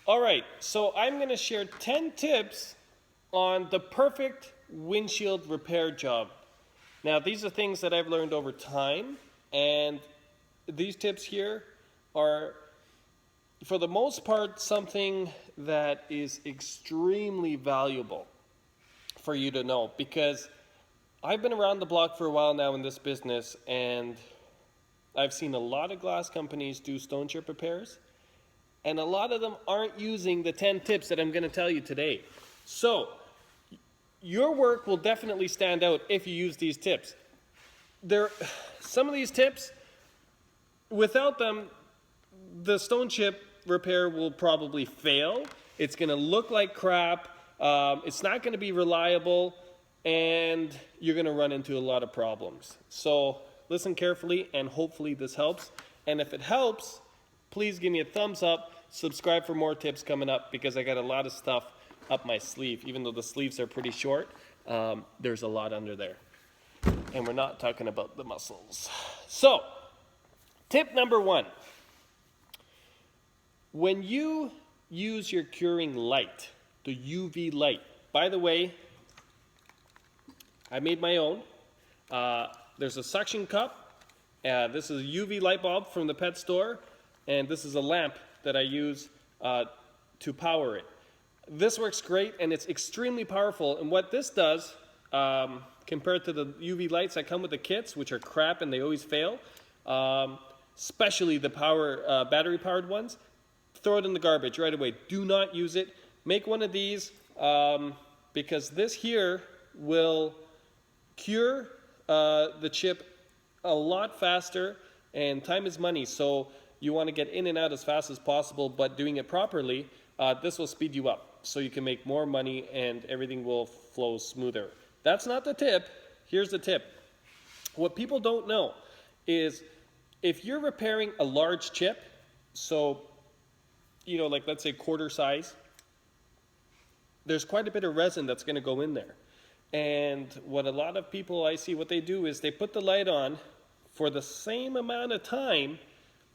All right, so I'm going to share 10 tips on the perfect windshield repair job. Now, these are things that I've learned over time, and these tips here are, for the most part, something that is extremely valuable for you to know, because I've been around the block for a while now in this business, and I've seen a lot of glass companies do stone chip repairs, and a lot of them aren't using the 10 tips that I'm going to tell you today. So, your work will definitely stand out if you use these tips. Some of these tips, without them, the stone chip repair will probably fail. It's going to look like crap. It's not going to be reliable, and you're going to run into a lot of problems. So listen carefully, and hopefully this helps. And if it helps, please give me a thumbs up. Subscribe for more tips coming up, because I got a lot of stuff up my sleeve. Even though the sleeves are pretty short, there's a lot under there. And we're not talking about the muscles. So, tip number 1. When you use your curing light, the UV light, by the way, I made my own. There's a suction cup. This is a UV light bulb from the pet store, and this is a lamp that I use to power it. This works great, and it's extremely powerful. And what this does, compared to the UV lights that come with the kits, which are crap and they always fail, especially the battery-powered ones, throw it in the garbage right away. Do not use it. Make one of these, because this here will cure the chip a lot faster, and time is money. So you want to get in and out as fast as possible, but doing it properly, this will speed you up so you can make more money and everything will flow smoother. That's not the tip. Here's the tip. What people don't know is if you're repairing a large chip, so, like let's say quarter size, there's quite a bit of resin that's going to go in there. And what a lot of people I see, what they do is they put the light on for the same amount of time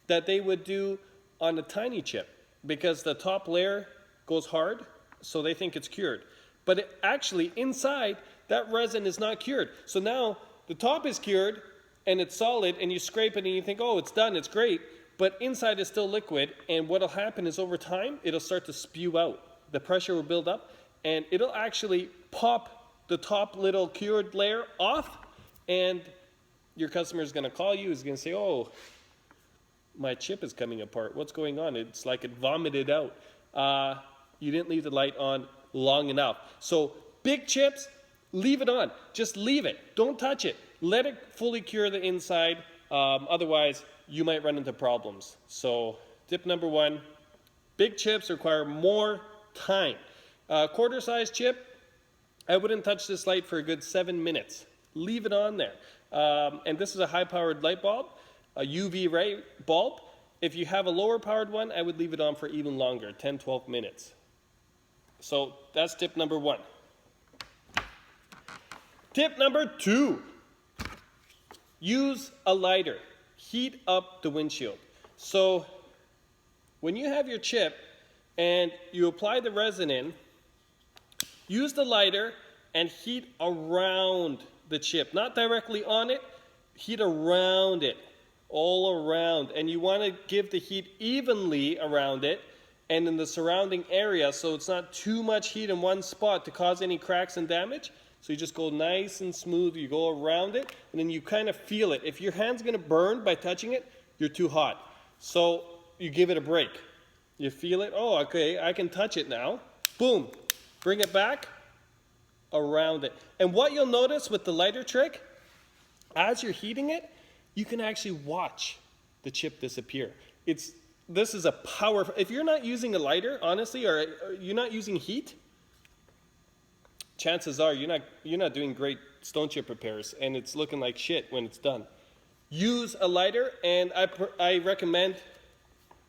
that they would do on a tiny chip, because the top layer goes hard, so they think it's cured. But actually, inside, that resin is not cured. So now, the top is cured, and it's solid, and you scrape it, and you think, oh, it's done, it's great. But inside is still liquid, and what will happen is over time, it'll start to spew out. The pressure will build up, and it'll actually pop the top little cured layer off, and your customer is going to call you, is going to say, oh, my chip is coming apart. What's going on? It's like it vomited out. You didn't leave the light on long enough. So big chips, leave it on. Just leave it. Don't touch it. Let it fully cure the inside. Otherwise, you might run into problems. So tip number 1, big chips require more time. Quarter size chip, I wouldn't touch this light for a good 7 minutes. Leave it on there. And this is a high-powered light bulb, a UV ray bulb. If you have a lower powered one, I would leave it on for even longer, 10, 12 minutes. So that's tip number 1. Tip number 2, use a lighter. Heat up the windshield. So when you have your chip and you apply the resin in, use the lighter and heat around the chip. Not directly on it, heat around it. All around, and you want to give the heat evenly around it and in the surrounding area, so it's not too much heat in one spot to cause any cracks and damage. So you just go nice and smooth, you go around it, and then you kind of feel it. If your hand's going to burn by touching it, you're too hot. So you give it a break. You feel it, oh, okay, I can touch it now. Boom, bring it back around it. And what you'll notice with the lighter trick, as you're heating it, you can actually watch the chip disappear. This is a powerful, if you're not using a lighter, honestly, or you're not using heat, chances are you're not doing great stone chip repairs, and it's looking like shit when it's done. Use a lighter, and I recommend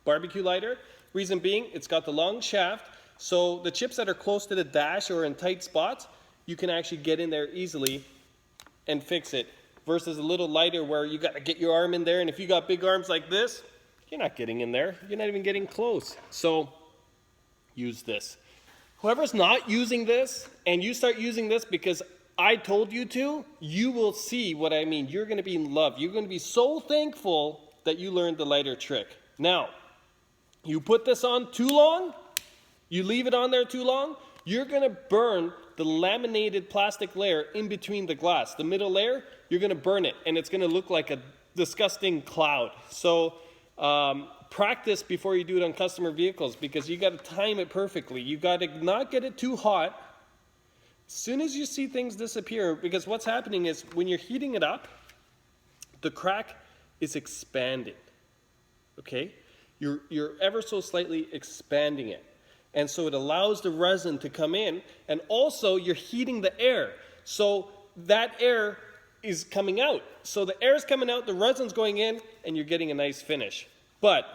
barbecue lighter. Reason being, it's got the long shaft, so the chips that are close to the dash or in tight spots, you can actually get in there easily and fix it. Versus a little lighter where you got to get your arm in there, and if you got big arms like this, you're not getting in there. You're not even getting close. So use this. Whoever's not using this, and you start using this because I told you to, you will see what I mean. You're going to be in love. You're going to be so thankful that you learned the lighter trick. Now, you put this on too long, you leave it on there too long, you're going to burn the laminated plastic layer in between the glass. The middle layer, you're going to burn it, and it's going to look like a disgusting cloud. So practice before you do it on customer vehicles, because you got to time it perfectly. You got to not get it too hot. As soon as you see things disappear, because what's happening is when you're heating it up, the crack is expanding. Okay? You're ever so slightly expanding it. And so it allows the resin to come in, and also you're heating the air. So that air is coming out. So the air is coming out, the resin's going in, and you're getting a nice finish. But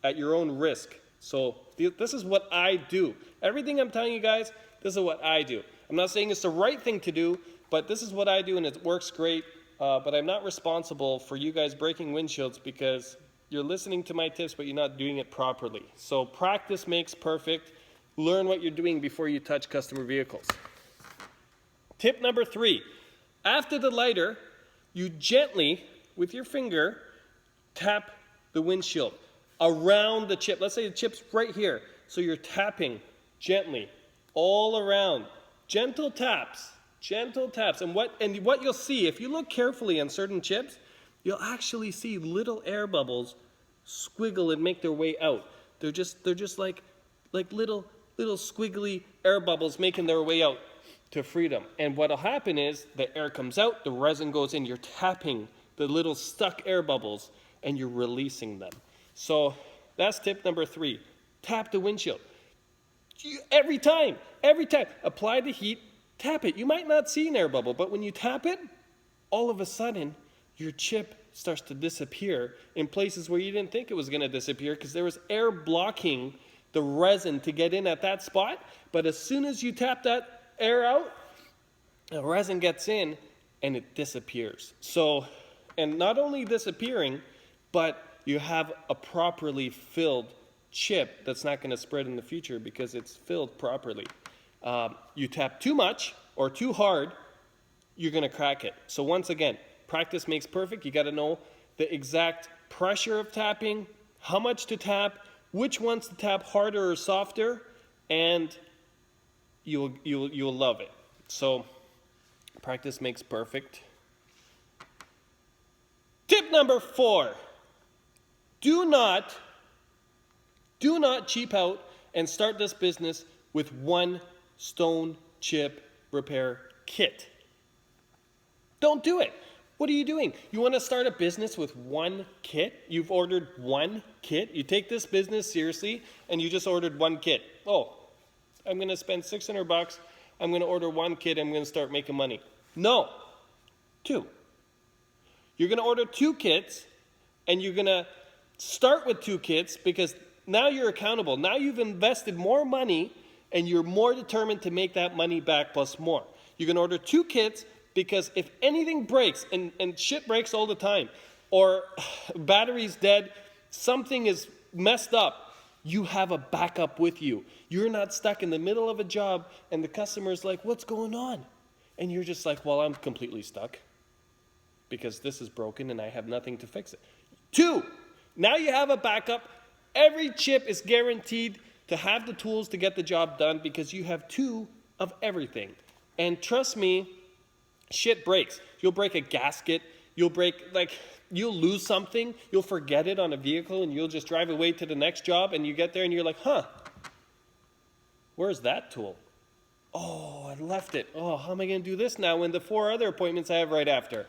at your own risk. So this is what I do. Everything I'm telling you guys, this is what I do. I'm not saying it's the right thing to do, but this is what I do, and it works great. But I'm not responsible for you guys breaking windshields because you're listening to my tips, but you're not doing it properly. So practice makes perfect. Learn what you're doing before you touch customer vehicles. Tip number 3. After the lighter, you gently, with your finger, tap the windshield around the chip. Let's say the chip's right here. So you're tapping gently all around. Gentle taps. Gentle taps. And what you'll see, if you look carefully on certain chips, you'll actually see little air bubbles squiggle and make their way out. They're just like little squiggly air bubbles making their way out to freedom. And what'll happen is the air comes out, the resin goes in, you're tapping the little stuck air bubbles and you're releasing them. So that's tip number 3. Tap the windshield. Every time, apply the heat, tap it. You might not see an air bubble, but when you tap it, all of a sudden, your chip starts to disappear in places where you didn't think it was going to disappear because there was air blocking the resin to get in at that spot. But as soon as you tap that air out, the resin gets in and it disappears. So, and not only disappearing, but you have a properly filled chip that's not going to spread in the future because it's filled properly. You tap too much or too hard, you're going to crack it. So once again, practice makes perfect. You got to know the exact pressure of tapping, how much to tap, which ones to tap harder or softer, and you'll love it. So practice makes perfect. Tip number 4. Do not cheap out and start this business with one stone chip repair kit. Don't do it. What are you doing? You want to start a business with one kit? You've ordered one kit? You take this business seriously and you just ordered one kit. Oh, I'm going to spend $600. I'm going to order one kit. I'm going to start making money. No. 2. You're going to order 2 kits and you're going to start with 2 kits because now you're accountable. Now you've invested more money and you're more determined to make that money back plus more. You're going to order 2 kits because if anything breaks, and shit breaks all the time, or battery's dead, something is messed up, you have a backup with you. You're not stuck in the middle of a job and the customer's like, what's going on? And you're just like, well, I'm completely stuck because this is broken and I have nothing to fix it. 2, now you have a backup. Every chip is guaranteed to have the tools to get the job done because you have 2 of everything. And trust me, shit breaks. You'll break a gasket. You'll lose something. You'll forget it on a vehicle and you'll just drive away to the next job and you get there and you're like, where's that tool? Oh, I left it. Oh, how am I going to do this now when the 4 other appointments I have right after?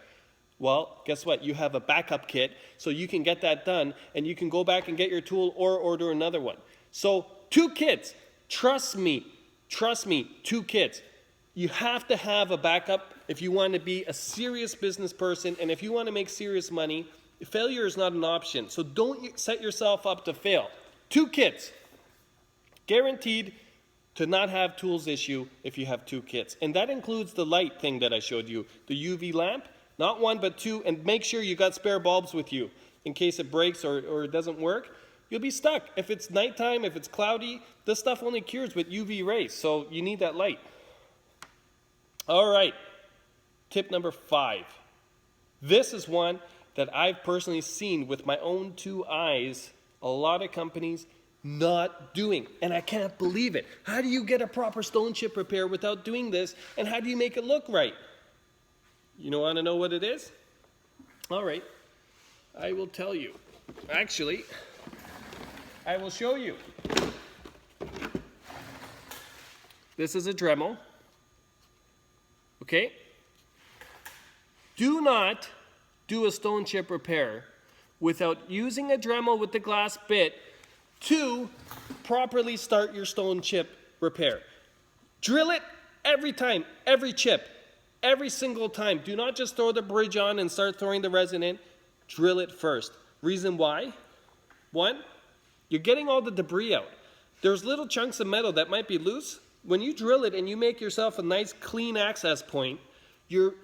Well, guess what? You have a backup kit, so you can get that done, and you can go back and get your tool or order another one. So 2 kits. Trust me, 2 kits. You have to have a backup if you want to be a serious business person, and if you want to make serious money. Failure is not an option, so don't set yourself up to fail. 2 kits. Guaranteed to not have tools issue if you have 2 kits. And that includes the light thing that I showed you, the UV lamp. Not 1, but 2, and make sure you got spare bulbs with you in case it breaks or it doesn't work. you'll be stuck. If it's nighttime, if it's cloudy, this stuff only cures with UV rays, so you need that light. All right, tip number 5. This is one that I've personally seen with my own 2 eyes, a lot of companies not doing, and I can't believe it. How do you get a proper stone chip repair without doing this, and how do you make it look right? You want to know what it is? All right, I will tell you. Actually, I will show you. This is a Dremel. Okay? Do not do a stone chip repair without using a Dremel with the glass bit to properly start your stone chip repair. Drill it every time, every chip, every single time. Do not just throw the bridge on and start throwing the resin in. Drill it first. Reason why? 1, you're getting all the debris out. There's little chunks of metal that might be loose. When you drill it and you make yourself a nice clean access point, you're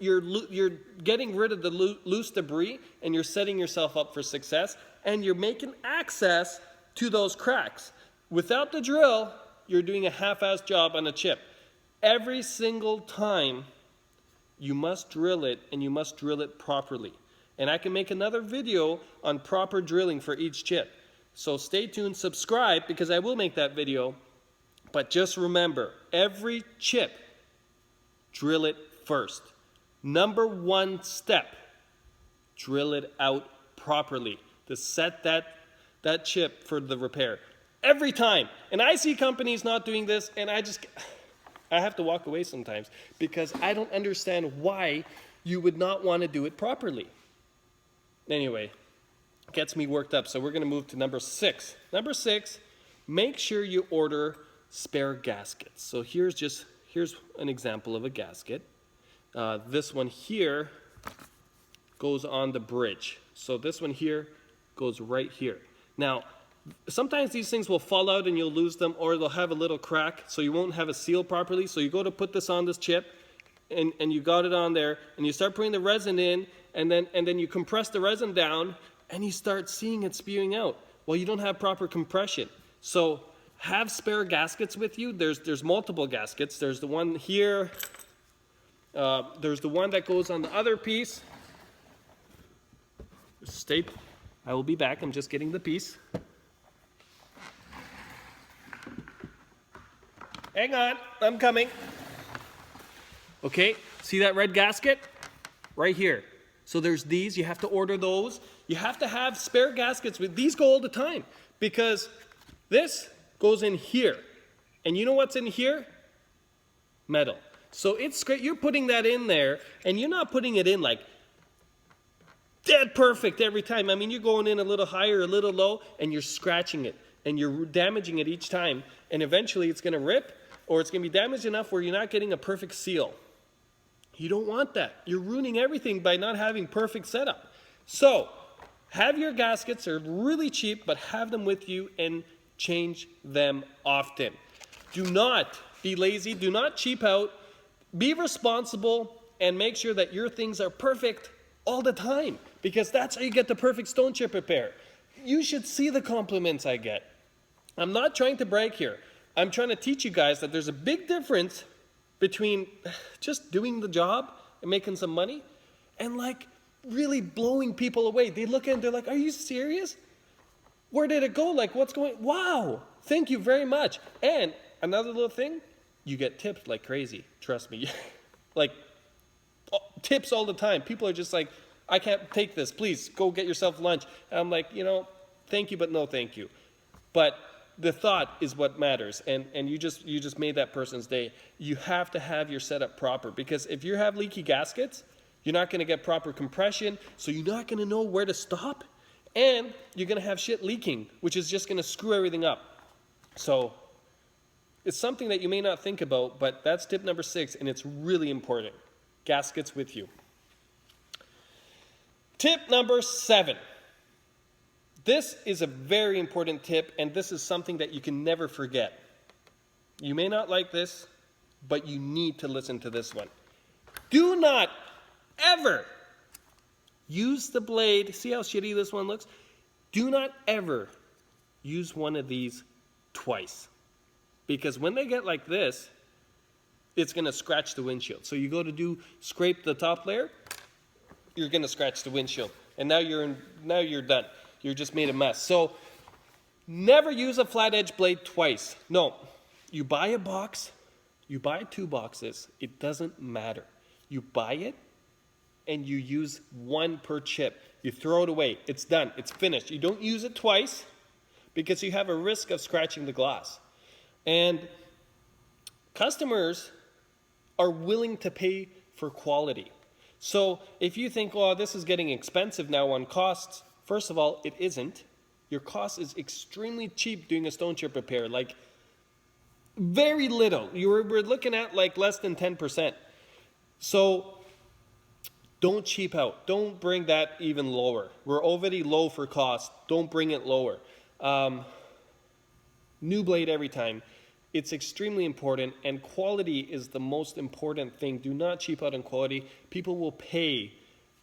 getting rid of the loose debris, and you're setting yourself up for success, and you're making access to those cracks. Without the drill, you're doing a half-assed job on a chip. Every single time, you must drill it, and you must drill it properly. And I can make another video on proper drilling for each chip. So stay tuned, subscribe, because I will make that video. But just remember, every chip, drill it first. Number 1 step, drill it out properly to set that chip for the repair. Every time. And I see companies not doing this, and I have to walk away sometimes because I don't understand why you would not want to do it properly. Anyway, gets me worked up, so we're going to move to number 6. Number 6, make sure you order spare gaskets. So here's an example of a gasket. This one here goes on the bridge. So this one here goes right here. Now, sometimes these things will fall out and you'll lose them, or they'll have a little crack, so you won't have a seal properly. So you go to put this on this chip, and you got it on there, and you start putting the resin in, and then you compress the resin down, and you start seeing it spewing out. Well, you don't have proper compression. So have spare gaskets with you. There's multiple gaskets. There's the one here. There's the one that goes on the other piece. Stay. I will be back. I'm just getting the piece. Hang on. I'm coming. Okay. See that red gasket? Right here. So there's these. You have to order those. You have to have spare gaskets with these. Go all the time because this goes in here. And you know what's in here? Metal. So it's great. You're putting that in there, and you're not putting it in like dead perfect every time. I mean, you're going in a little higher, a little low, and you're scratching it, and you're damaging it each time. And eventually it's going to rip, or it's going to be damaged enough where you're not getting a perfect seal. You don't want that. You're ruining everything by not having perfect setup. So have your gaskets. They're really cheap, but have them with you and change them often. Do not be lazy. Do not cheap out. Be responsible and make sure that your things are perfect all the time, because that's how you get the perfect stone chip repair. You should see the compliments I get. I'm not trying to brag here. I'm trying to teach you guys that there's a big difference between just doing the job and making some money and like really blowing people away. They look at it and they're like, are you serious? Where did it go? Like, what's going? Wow, thank you very much. And another little thing, you get tipped like crazy. Trust me. Like tips all the time. People are just like, I can't take this. Please go get yourself lunch. And I'm like, thank you, but no thank you. But the thought is what matters. And you just made that person's day. You have to have your setup proper, because if you have leaky gaskets, you're not going to get proper compression. So you're not going to know where to stop. And you're going to have shit leaking, which is just going to screw everything up. So it's something that you may not think about, but that's tip number 6, and it's really important. Gaskets with you. Tip number 7. This is a very important tip, and this is something that you can never forget. You may not like this, but you need to listen to this one. Do not ever use the blade. See how shitty this one looks? Do not ever use one of these twice. Because when they get like this, it's going to scratch the windshield. So you go to scrape the top layer, you're going to scratch the windshield. And now you're done. You just made a mess. So never use a flat edge blade twice. No, you buy a box, you buy 2 boxes, it doesn't matter. You buy it and you use 1 per chip. You throw it away. It's done. It's finished. You don't use it twice because you have a risk of scratching the glass. And customers are willing to pay for quality. So if you think, oh, this is getting expensive now on costs, first of all, it isn't. Your cost is extremely cheap doing a stone chip repair, like very little. We're looking at like less than 10%. So don't cheap out. Don't bring that even lower. We're already low for cost. Don't bring it lower. New blade every time. It's extremely important, and quality is the most important thing. Do not cheap out on quality. People will pay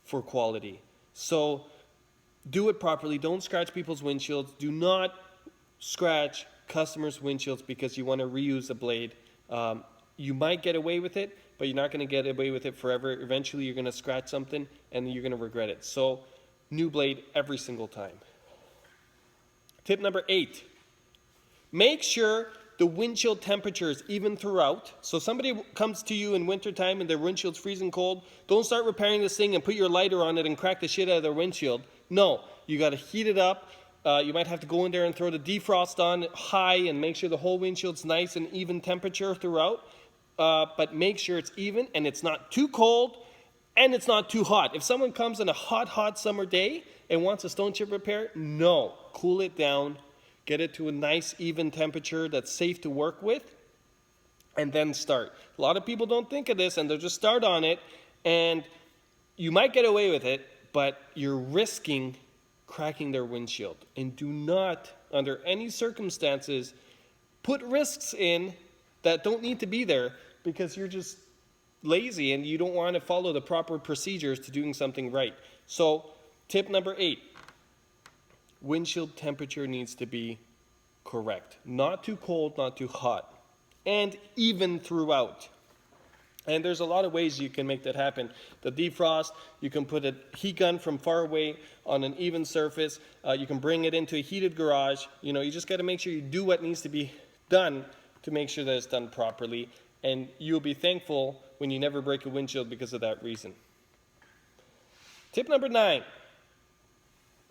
for quality. So do it properly. Don't scratch people's windshields. Do not scratch customers' windshields because you want to reuse a blade. You might get away with it, but you're not going to get away with it forever. Eventually, you're going to scratch something, and you're going to regret it. So new blade every single time. Tip number 8. Make sure the windshield temperature is even throughout. So somebody comes to you in wintertime and their windshield's freezing cold. Don't start repairing this thing and put your lighter on it and crack the shit out of their windshield. No, you got to heat it up. You might have to go in there and throw the defrost on high and make sure the whole windshield's nice and even temperature throughout. But make sure it's even and it's not too cold and it's not too hot. If someone comes on a hot summer day and wants a stone chip repair, no, cool it down. Get it to a nice, even temperature that's safe to work with, and then start. A lot of people don't think of this, and they'll just start on it, and you might get away with it, but you're risking cracking their windshield. And do not, under any circumstances, put risks in that don't need to be there because you're just lazy and you don't want to follow the proper procedures to doing something right. So, tip number 8. Windshield temperature needs to be correct. Not too cold, not too hot. And even throughout. And there's a lot of ways you can make that happen. The defrost, you can put a heat gun from far away on an even surface. You can bring it into a heated garage. You just got to make sure you do what needs to be done to make sure that it's done properly. And you'll be thankful when you never break a windshield because of that reason. Tip number 9.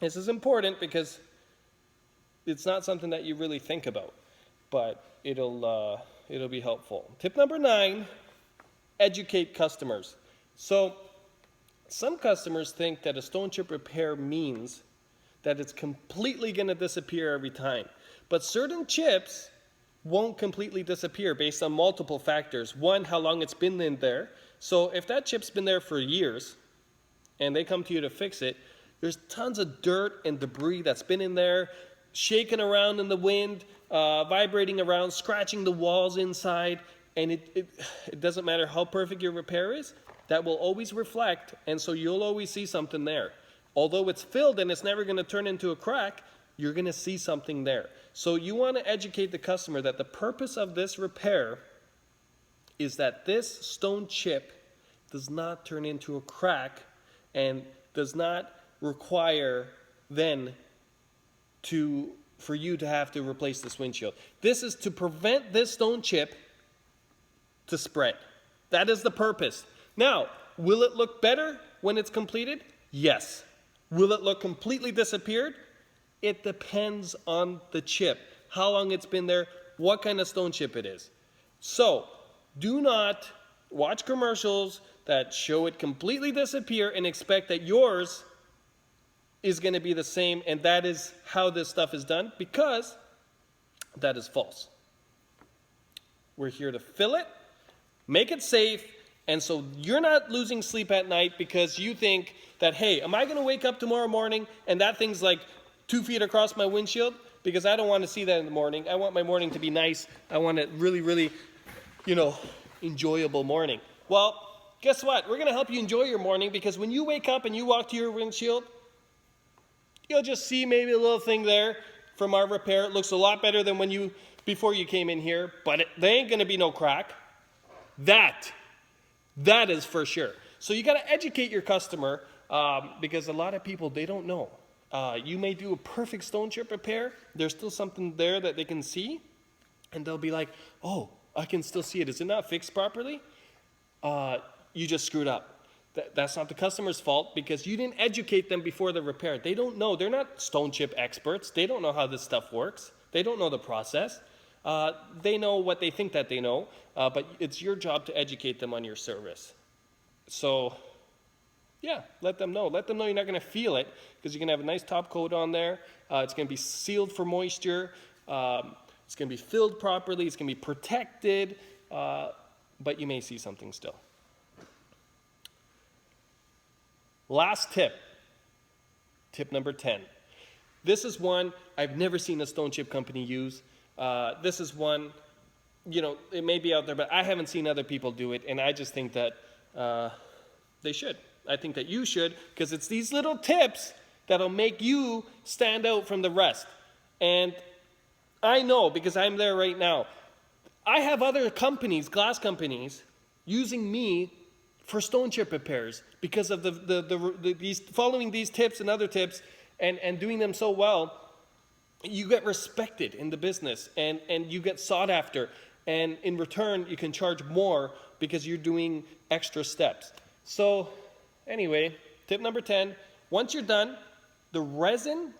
This is important because it's not something that you really think about, but it'll be helpful. Tip number 9, educate customers. So some customers think that a stone chip repair means that it's completely going to disappear every time. But certain chips won't completely disappear based on multiple factors. One, how long it's been in there. So if that chip's been there for years and they come to you to fix it, there's tons of dirt and debris that's been in there, shaking around in the wind, vibrating around, scratching the walls inside, and it doesn't matter how perfect your repair is, that will always reflect, and so you'll always see something there. Although it's filled and it's never going to turn into a crack, you're going to see something there. So you want to educate the customer that the purpose of this repair is that this stone chip does not turn into a crack and does not require then for you to have to replace this windshield. This is to prevent this stone chip to spread. That is the purpose. Now, will it look better when it's completed? Yes. Will it look completely disappeared? It depends on the chip, how long it's been there, what kind of stone chip it is. So, do not watch commercials that show it completely disappear and expect that yours is going to be the same, and that is how this stuff is done, because that is false. We're here to fill it, make it safe, and so you're not losing sleep at night because you think that, hey, am I going to wake up tomorrow morning and that thing's like 2 feet across my windshield? Because I don't want to see that in the morning. I want my morning to be nice. I want a really, really, enjoyable morning. Well, guess what? We're going to help you enjoy your morning, because when you wake up and you walk to your windshield, you'll just see maybe a little thing there from our repair. It looks a lot better than before you came in here, but there ain't gonna be no crack. That is for sure. So you gotta educate your customer because a lot of people, they don't know. You may do a perfect stone chip repair. There's still something there that they can see, and they'll be like, oh, I can still see it. Is it not fixed properly? You just screwed up. That's not the customer's fault because you didn't educate them before the repair. They don't know. They're not stone chip experts. They don't know how this stuff works. They don't know the process. They know what they think that they know, but it's your job to educate them on your service. So, yeah, let them know. Let them know you're not going to feel it because you're going to have a nice top coat on there. It's going to be sealed for moisture. It's going to be filled properly. It's going to be protected, but you may see something still. Last tip, tip number 10. This is one I've never seen a stone chip company use. This is one, it may be out there, but I haven't seen other people do it, and I just think that they should. I think that you should, because it's these little tips that'll make you stand out from the rest. And I know, because I'm there right now, I have other companies, glass companies, using me for stone chip repairs because of these following these tips and other tips and doing them so well. You get respected in the business and you get sought after, and in return you can charge more because you're doing extra steps. So anyway, tip number 10, once you're done, the resin,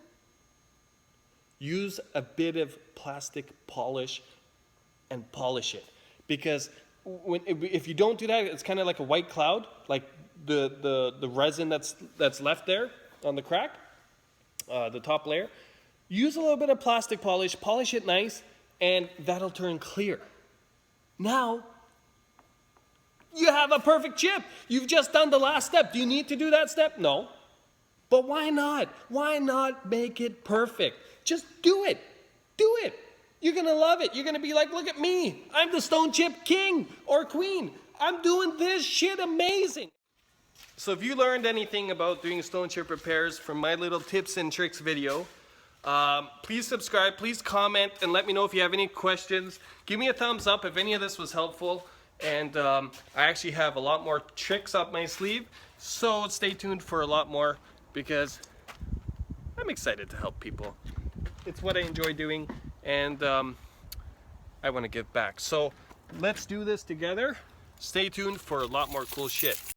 use a bit of plastic polish and polish it, because if you don't do that, it's kind of like a white cloud, like the resin that's left there on the crack, the top layer. Use a little bit of plastic polish it nice, and that'll turn clear. Now, you have a perfect chip. You've just done the last step. Do you need to do that step? No. But why not? Why not make it perfect? Just do it. Do it. You're going to love it. You're going to be like, look at me. I'm the stone chip king or queen. I'm doing this shit amazing. So if you learned anything about doing stone chip repairs from my little tips and tricks video, please subscribe, please comment, and let me know if you have any questions. Give me a thumbs up if any of this was helpful. And I actually have a lot more tricks up my sleeve, so stay tuned for a lot more because I'm excited to help people. It's what I enjoy doing, and I want to give back. So let's do this together. Stay tuned for a lot more cool shit.